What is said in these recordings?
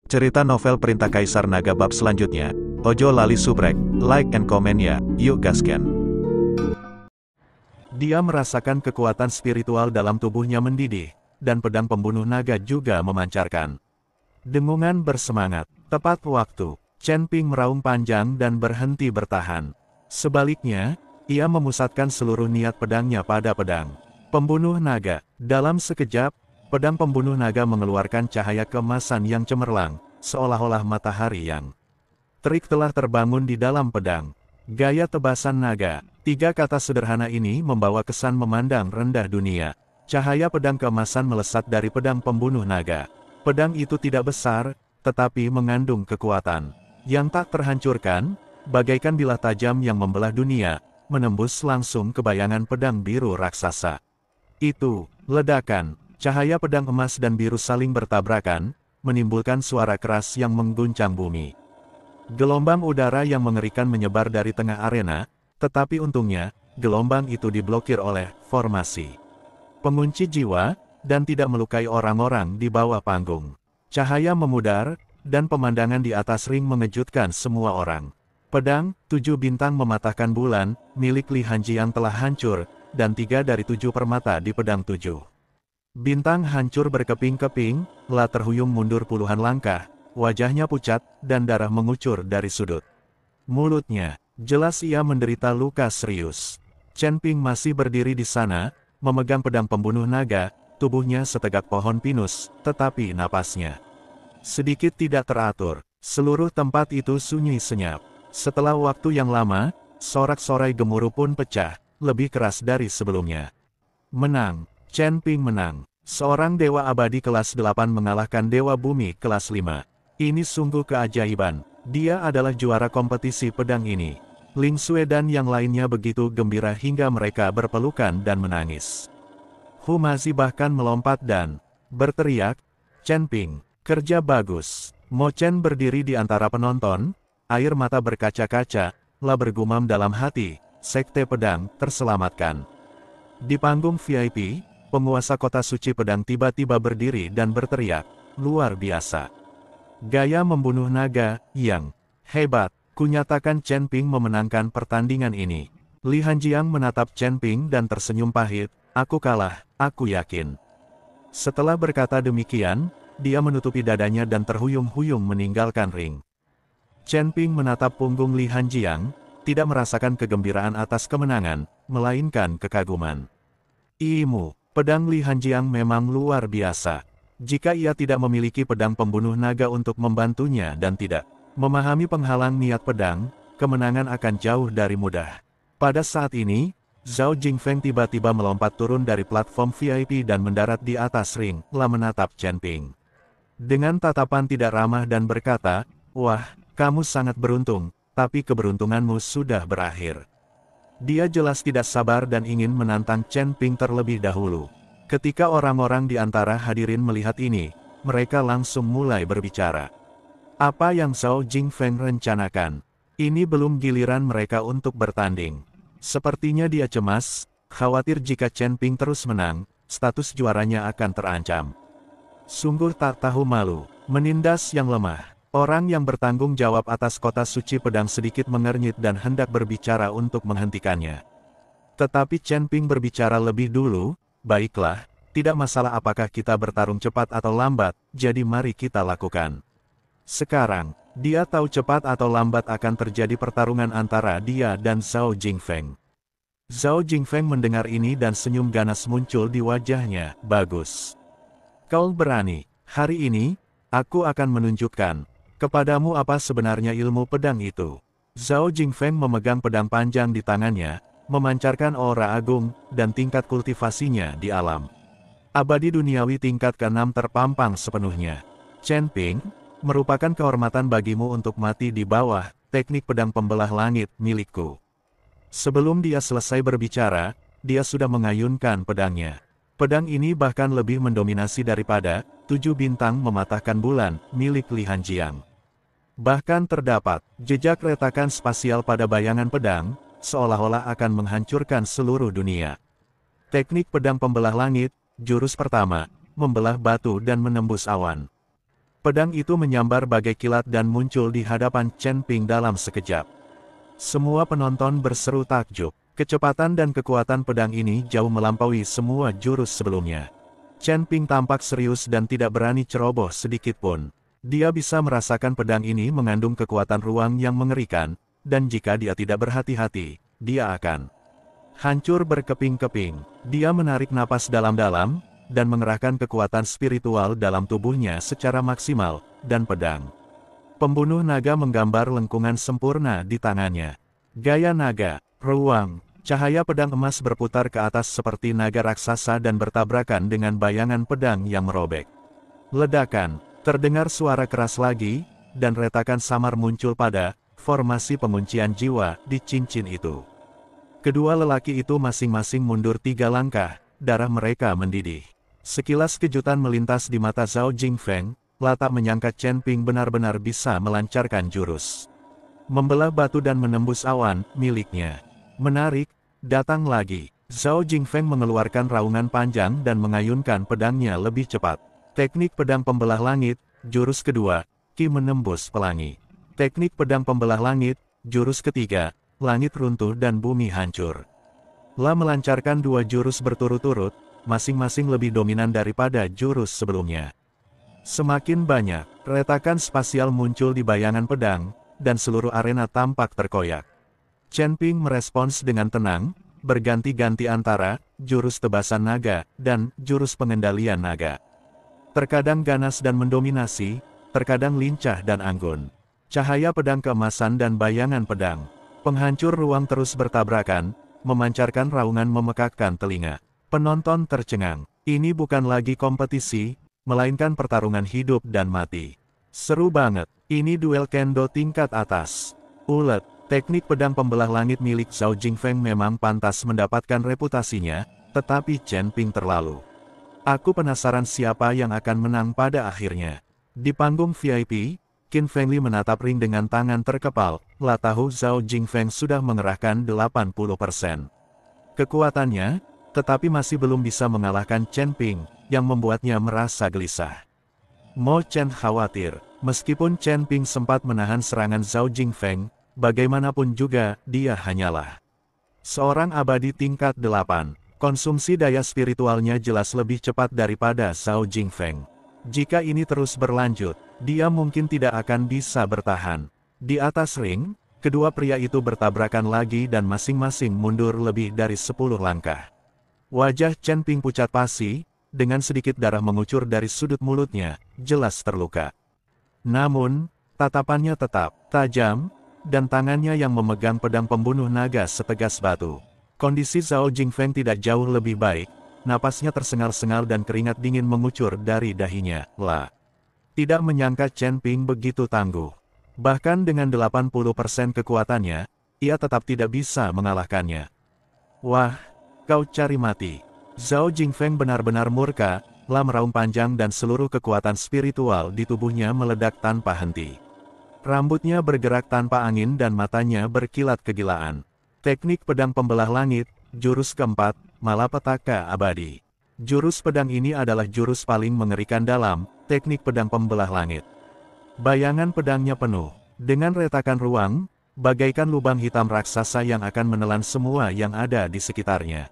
Cerita novel Perintah Kaisar Naga bab selanjutnya. Ojo lali subrek, like and comment ya, yuk gasken. Dia merasakan kekuatan spiritual dalam tubuhnya mendidih, dan pedang pembunuh naga juga memancarkan dengungan bersemangat. Tepat waktu, Chen Ping meraung panjang dan berhenti bertahan. Sebaliknya, ia memusatkan seluruh niat pedangnya pada pedang pembunuh naga. Dalam sekejap, pedang pembunuh naga mengeluarkan cahaya keemasan yang cemerlang, seolah-olah matahari yang terik telah terbangun di dalam pedang. Gaya tebasan naga. Tiga kata sederhana ini membawa kesan memandang rendah dunia. Cahaya pedang keemasan melesat dari pedang pembunuh naga. Pedang itu tidak besar, tetapi mengandung kekuatan yang tak terhancurkan, bagaikan bilah tajam yang membelah dunia, menembus langsung ke bayangan pedang biru raksasa. Itu, ledakan. Cahaya pedang emas dan biru saling bertabrakan, menimbulkan suara keras yang mengguncang bumi. Gelombang udara yang mengerikan menyebar dari tengah arena, tetapi untungnya, gelombang itu diblokir oleh formasi pengunci jiwa, dan tidak melukai orang-orang di bawah panggung. Cahaya memudar, dan pemandangan di atas ring mengejutkan semua orang. Pedang, 7 bintang mematahkan bulan, milik Li Hanjiang telah hancur, dan 3 dari 7 permata di pedang 7 bintang hancur berkeping-keping, La terhuyung mundur puluhan langkah, wajahnya pucat, dan darah mengucur dari sudut mulutnya. Jelas ia menderita luka serius. Chen Ping masih berdiri di sana, memegang pedang pembunuh naga, tubuhnya setegak pohon pinus, tetapi napasnya sedikit tidak teratur. Seluruh tempat itu sunyi senyap. Setelah waktu yang lama, sorak-sorai gemuruh pun pecah, lebih keras dari sebelumnya. Menang. Chen Ping menang. Seorang dewa abadi kelas 8 mengalahkan dewa bumi kelas 5. Ini sungguh keajaiban. Dia adalah juara kompetisi pedang ini. Ling Xue dan yang lainnya begitu gembira hingga mereka berpelukan dan menangis. Hu Mazi bahkan melompat dan berteriak, "Chen Ping, kerja bagus." Mo Chen berdiri di antara penonton, air mata berkaca-kaca, lah bergumam dalam hati, sekte pedang terselamatkan. Di panggung VIP, penguasa kota suci pedang tiba-tiba berdiri dan berteriak, "Luar biasa. Gaya membunuh naga, yang hebat." Kunyatakan Chen Ping memenangkan pertandingan ini. Li Hanjiang menatap Chen Ping dan tersenyum pahit, "Aku kalah, aku yakin." Setelah berkata demikian, dia menutupi dadanya dan terhuyung-huyung meninggalkan ring. Chen Ping menatap punggung Li Hanjiang, tidak merasakan kegembiraan atas kemenangan, melainkan kekaguman. "Imu, pedang Li Hanjiang memang luar biasa. Jika ia tidak memiliki pedang pembunuh naga untuk membantunya dan tidak memahami penghalang niat pedang, kemenangan akan jauh dari mudah." Pada saat ini, Zhao Jingfeng tiba-tiba melompat turun dari platform VIP dan mendarat di atas ring, lah menatap Chen Ping dengan tatapan tidak ramah dan berkata, "Wah, kamu sangat beruntung, tapi keberuntunganmu sudah berakhir." Dia jelas tidak sabar dan ingin menantang Chen Ping terlebih dahulu. Ketika orang-orang di antara hadirin melihat ini, mereka langsung mulai berbicara. Apa yang Zhao Jingfeng rencanakan? Ini belum giliran mereka untuk bertanding. Sepertinya dia cemas, khawatir jika Chen Ping terus menang, status juaranya akan terancam. Sungguh tak tahu malu, menindas yang lemah. Orang yang bertanggung jawab atas kota suci pedang sedikit mengernyit dan hendak berbicara untuk menghentikannya. Tetapi Chen Ping berbicara lebih dulu, "Baiklah, tidak masalah apakah kita bertarung cepat atau lambat, jadi mari kita lakukan." Sekarang, dia tahu cepat atau lambat akan terjadi pertarungan antara dia dan Zhao Jingfeng. Zhao Jingfeng mendengar ini dan senyum ganas muncul di wajahnya. "Bagus. Kau berani. Hari ini, aku akan menunjukkan kepadamu apa sebenarnya ilmu pedang itu." Zhao Jingfeng memegang pedang panjang di tangannya, memancarkan aura agung, dan tingkat kultivasinya di alam abadi duniawi tingkat ke-6 terpampang sepenuhnya. "Chen Ping, merupakan kehormatan bagimu untuk mati di bawah teknik pedang pembelah langit milikku." Sebelum dia selesai berbicara, dia sudah mengayunkan pedangnya. Pedang ini bahkan lebih mendominasi daripada 7 bintang mematahkan bulan milik Li Hanjiang. Bahkan terdapat jejak retakan spasial pada bayangan pedang, seolah-olah akan menghancurkan seluruh dunia. Teknik pedang pembelah langit, jurus pertama, membelah batu dan menembus awan. Pedang itu menyambar bagai kilat dan muncul di hadapan Chen Ping dalam sekejap. Semua penonton berseru takjub. Kecepatan dan kekuatan pedang ini jauh melampaui semua jurus sebelumnya. Chen Ping tampak serius dan tidak berani ceroboh sedikit pun. Dia bisa merasakan pedang ini mengandung kekuatan ruang yang mengerikan, dan jika dia tidak berhati-hati, dia akan hancur berkeping-keping. Dia menarik napas dalam-dalam, dan mengerahkan kekuatan spiritual dalam tubuhnya secara maksimal, dan pedang pembunuh naga menggambar lengkungan sempurna di tangannya. Gaya naga, ruang, cahaya pedang emas berputar ke atas seperti naga raksasa dan bertabrakan dengan bayangan pedang yang merobek. Ledakan, terdengar suara keras lagi, dan retakan samar muncul pada formasi penguncian jiwa di cincin itu. Kedua lelaki itu masing-masing mundur 3 langkah, darah mereka mendidih. Sekilas kejutan melintas di mata Zhao Jingfeng, tak menyangka Chen Ping benar-benar bisa melancarkan jurus membelah batu dan menembus awan miliknya. Menarik, datang lagi. Zhao Jingfeng mengeluarkan raungan panjang dan mengayunkan pedangnya lebih cepat. Teknik pedang pembelah langit, jurus kedua, Ki menembus pelangi. Teknik pedang pembelah langit, jurus ketiga, langit runtuh dan bumi hancur. Melancarkan 2 jurus berturut-turut, masing-masing lebih dominan daripada jurus sebelumnya. Semakin banyak, retakan spasial muncul di bayangan pedang, dan seluruh arena tampak terkoyak. Chen Ping merespons dengan tenang, berganti-ganti antara jurus tebasan naga dan jurus pengendalian naga. Terkadang ganas dan mendominasi, terkadang lincah dan anggun. Cahaya pedang keemasan dan bayangan pedang penghancur ruang terus bertabrakan, memancarkan raungan memekakkan telinga. Penonton tercengang. Ini bukan lagi kompetisi, melainkan pertarungan hidup dan mati. Seru banget. Ini duel kendo tingkat atas. Ulet, teknik pedang pembelah langit milik Zhao Jingfeng memang pantas mendapatkan reputasinya, tetapi Chen Ping terlalu. Aku penasaran siapa yang akan menang pada akhirnya. Di panggung VIP, Qin Fengli menatap ring dengan tangan terkepal, tahu Zhao Jingfeng sudah mengerahkan 80% kekuatannya, tetapi masih belum bisa mengalahkan Chen Ping, yang membuatnya merasa gelisah. Mo Chen khawatir, meskipun Chen Ping sempat menahan serangan Zhao Jingfeng, bagaimanapun juga, dia hanyalah seorang abadi tingkat 8. Konsumsi daya spiritualnya jelas lebih cepat daripada Zhao Jingfeng. Jika ini terus berlanjut, dia mungkin tidak akan bisa bertahan. Di atas ring, kedua pria itu bertabrakan lagi dan masing-masing mundur lebih dari 10 langkah. Wajah Chen Ping pucat pasi, dengan sedikit darah mengucur dari sudut mulutnya, jelas terluka. Namun, tatapannya tetap tajam, dan tangannya yang memegang pedang pembunuh naga setegas batu. Kondisi Zhao Jingfeng tidak jauh lebih baik, napasnya tersengal-sengal dan keringat dingin mengucur dari dahinya. Tidak menyangka Chen Ping begitu tangguh. Bahkan dengan 80% kekuatannya, ia tetap tidak bisa mengalahkannya. Wah! Kau cari mati. Zhao Jingfeng benar-benar murka, meraung panjang dan seluruh kekuatan spiritual di tubuhnya meledak tanpa henti. Rambutnya bergerak tanpa angin dan matanya berkilat kegilaan. Teknik pedang pembelah langit, jurus keempat, malapetaka abadi. Jurus pedang ini adalah jurus paling mengerikan dalam teknik pedang pembelah langit. Bayangan pedangnya penuh dengan retakan ruang, bagaikan lubang hitam raksasa yang akan menelan semua yang ada di sekitarnya.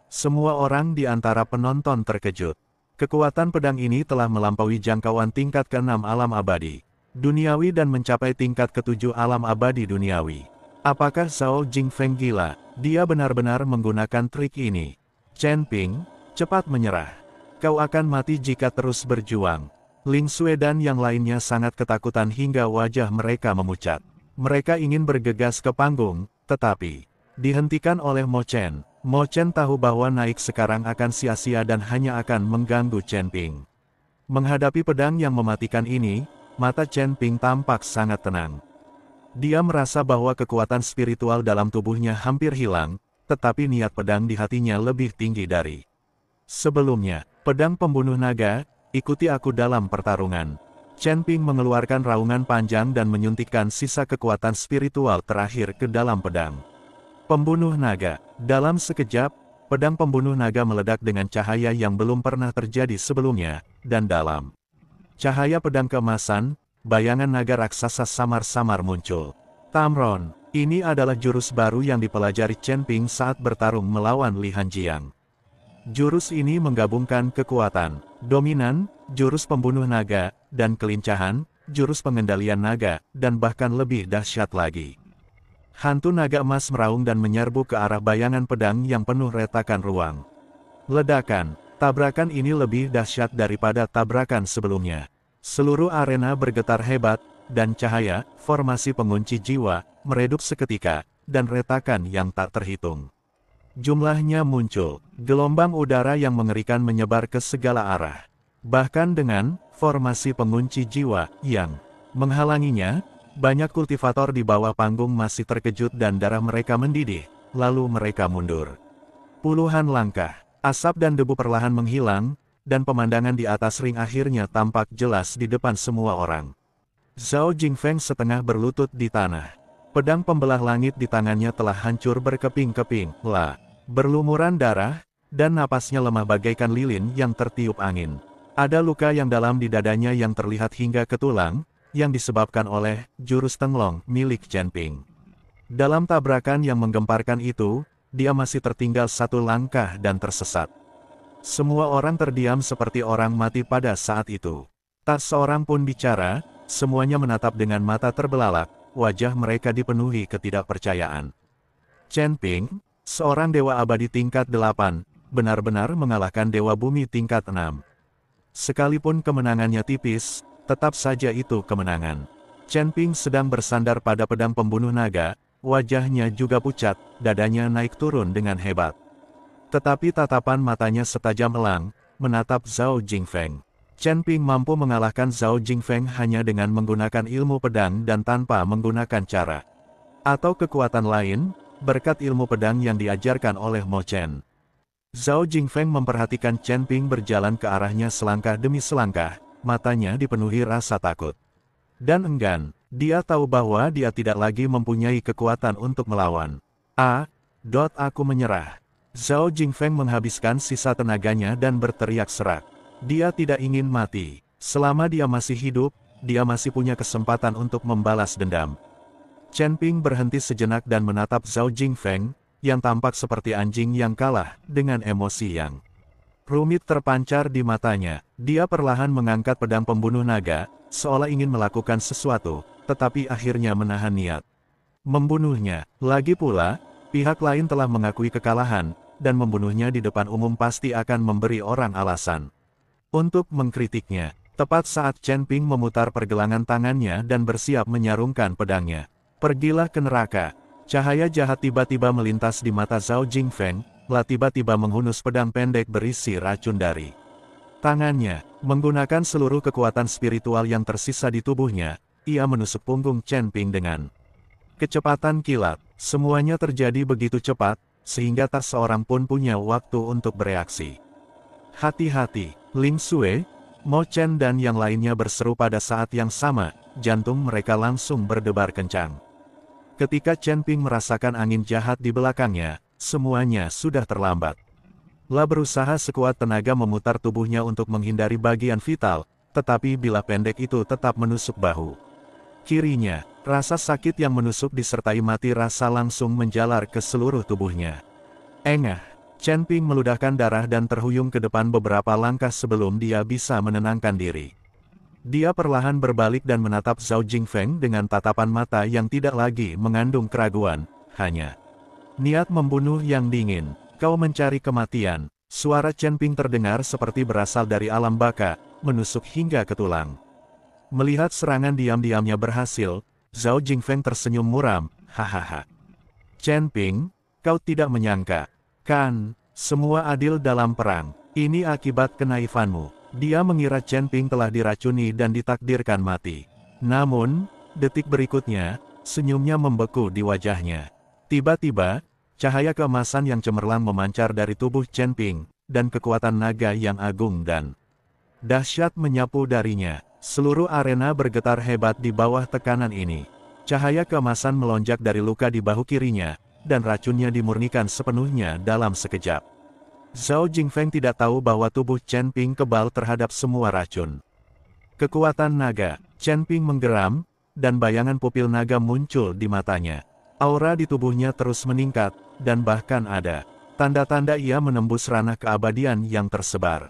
Semua orang di antara penonton terkejut. Kekuatan pedang ini telah melampaui jangkauan tingkat ke-6 alam abadi duniawi dan mencapai tingkat ke-7 alam abadi duniawi. Apakah Zhao Jingfeng gila? Dia benar-benar menggunakan trik ini. Chen Ping, cepat menyerah. Kau akan mati jika terus berjuang. Ling Xue dan yang lainnya sangat ketakutan hingga wajah mereka memucat. Mereka ingin bergegas ke panggung, tetapi dihentikan oleh Mo Chen. Mo Chen tahu bahwa naik sekarang akan sia-sia dan hanya akan mengganggu Chen Ping. Menghadapi pedang yang mematikan ini, mata Chen Ping tampak sangat tenang. Dia merasa bahwa kekuatan spiritual dalam tubuhnya hampir hilang, tetapi niat pedang di hatinya lebih tinggi dari sebelumnya. Pedang pembunuh naga, ikuti aku dalam pertarungan. Chen Ping mengeluarkan raungan panjang dan menyuntikkan sisa kekuatan spiritual terakhir ke dalam pedang pembunuh naga. Dalam sekejap, pedang pembunuh naga meledak dengan cahaya yang belum pernah terjadi sebelumnya, dan dalam Cahaya pedang keemasan, bayangan naga raksasa samar-samar muncul. Tamron, ini adalah jurus baru yang dipelajari Chen Ping saat bertarung melawan Li Hanjiang. Jurus ini menggabungkan kekuatan dominan, jurus pembunuh naga, dan kelincahan, jurus pengendalian naga, dan bahkan lebih dahsyat lagi. Hantu naga emas meraung dan menyerbu ke arah bayangan pedang yang penuh retakan ruang. Ledakan, tabrakan ini lebih dahsyat daripada tabrakan sebelumnya. Seluruh arena bergetar hebat, dan cahaya, formasi pengunci jiwa, meredup seketika, dan retakan yang tak terhitung. Jumlahnya muncul, gelombang udara yang mengerikan menyebar ke segala arah. Bahkan dengan formasi pengunci jiwa yang menghalanginya, banyak kultivator di bawah panggung masih terkejut dan darah mereka mendidih, lalu mereka mundur. Puluhan langkah, asap dan debu perlahan menghilang, dan pemandangan di atas ring akhirnya tampak jelas di depan semua orang. Zhao Jingfeng setengah berlutut di tanah. Pedang pembelah langit di tangannya telah hancur berkeping-keping, berlumuran darah, dan napasnya lemah bagaikan lilin yang tertiup angin. Ada luka yang dalam di dadanya yang terlihat hingga ke tulang, yang disebabkan oleh jurus tenglong milik Chen Ping. Dalam tabrakan yang menggemparkan itu, dia masih tertinggal satu langkah dan tersesat. Semua orang terdiam seperti orang mati pada saat itu. Tak seorang pun bicara, semuanya menatap dengan mata terbelalak, wajah mereka dipenuhi ketidakpercayaan. Chen Ping, seorang dewa abadi tingkat 8, benar-benar mengalahkan dewa bumi tingkat 6. Sekalipun kemenangannya tipis, tetap saja itu kemenangan. Chen Ping sedang bersandar pada pedang pembunuh naga, wajahnya juga pucat, dadanya naik turun dengan hebat. Tetapi tatapan matanya setajam elang, menatap Zhao Jingfeng. Chen Ping mampu mengalahkan Zhao Jingfeng hanya dengan menggunakan ilmu pedang dan tanpa menggunakan cara atau kekuatan lain, berkat ilmu pedang yang diajarkan oleh Mo Chen. Zhao Jingfeng memperhatikan Chen Ping berjalan ke arahnya selangkah demi selangkah, matanya dipenuhi rasa takut dan enggan. Dia tahu bahwa dia tidak lagi mempunyai kekuatan untuk melawan. Aku menyerah. Zhao Jingfeng menghabiskan sisa tenaganya dan berteriak serak. Dia tidak ingin mati. Selama dia masih hidup, dia masih punya kesempatan untuk membalas dendam. Chen Ping berhenti sejenak dan menatap Zhao Jingfeng, yang tampak seperti anjing yang kalah, dengan emosi yang rumit terpancar di matanya. Dia perlahan mengangkat pedang pembunuh naga, seolah ingin melakukan sesuatu, tetapi akhirnya menahan niat membunuhnya. Lagi pula, pihak lain telah mengakui kekalahan, dan membunuhnya di depan umum pasti akan memberi orang alasan untuk mengkritiknya. Tepat saat Chen Ping memutar pergelangan tangannya dan bersiap menyarungkan pedangnya. Pergilah ke neraka. Cahaya jahat tiba-tiba melintas di mata Zhao Jingfeng, tiba-tiba menghunus pedang pendek berisi racun dari tangannya. Menggunakan seluruh kekuatan spiritual yang tersisa di tubuhnya, ia menusuk punggung Chen Ping dengan kecepatan kilat. Semuanya terjadi begitu cepat, sehingga tak seorang pun punya waktu untuk bereaksi. Hati-hati, Ling Xue, Mo Chen dan yang lainnya berseru pada saat yang sama, jantung mereka langsung berdebar kencang. Ketika Chen Ping merasakan angin jahat di belakangnya, semuanya sudah terlambat. Berusaha sekuat tenaga memutar tubuhnya untuk menghindari bagian vital, tetapi bilah pendek itu tetap menusuk bahu kirinya. Rasa sakit yang menusuk disertai mati rasa langsung menjalar ke seluruh tubuhnya. Engah, Chen Ping meludahkan darah dan terhuyung ke depan beberapa langkah sebelum dia bisa menenangkan diri. Dia perlahan berbalik dan menatap Zhao Jingfeng dengan tatapan mata yang tidak lagi mengandung keraguan, hanya niat membunuh yang dingin. Kau mencari kematian. Suara Chen Ping terdengar seperti berasal dari alam baka, menusuk hingga ke tulang. Melihat serangan diam-diamnya berhasil, Zhao Jingfeng tersenyum muram, hahaha. Chen Ping, kau tidak menyangka, kan, semua adil dalam perang. Ini akibat kenaifanmu. Dia mengira Chen Ping telah diracuni dan ditakdirkan mati. Namun, detik berikutnya, senyumnya membeku di wajahnya. Tiba-tiba, cahaya keemasan yang cemerlang memancar dari tubuh Chen Ping, dan kekuatan naga yang agung dan dahsyat menyapu darinya. Seluruh arena bergetar hebat di bawah tekanan ini. Cahaya keemasan melonjak dari luka di bahu kirinya, dan racunnya dimurnikan sepenuhnya dalam sekejap. Zhao Jingfeng tidak tahu bahwa tubuh Chen Ping kebal terhadap semua racun. Kekuatan naga, Chen Ping menggeram, dan bayangan pupil naga muncul di matanya. Aura di tubuhnya terus meningkat, dan bahkan ada tanda-tanda ia menembus ranah keabadian yang tersebar.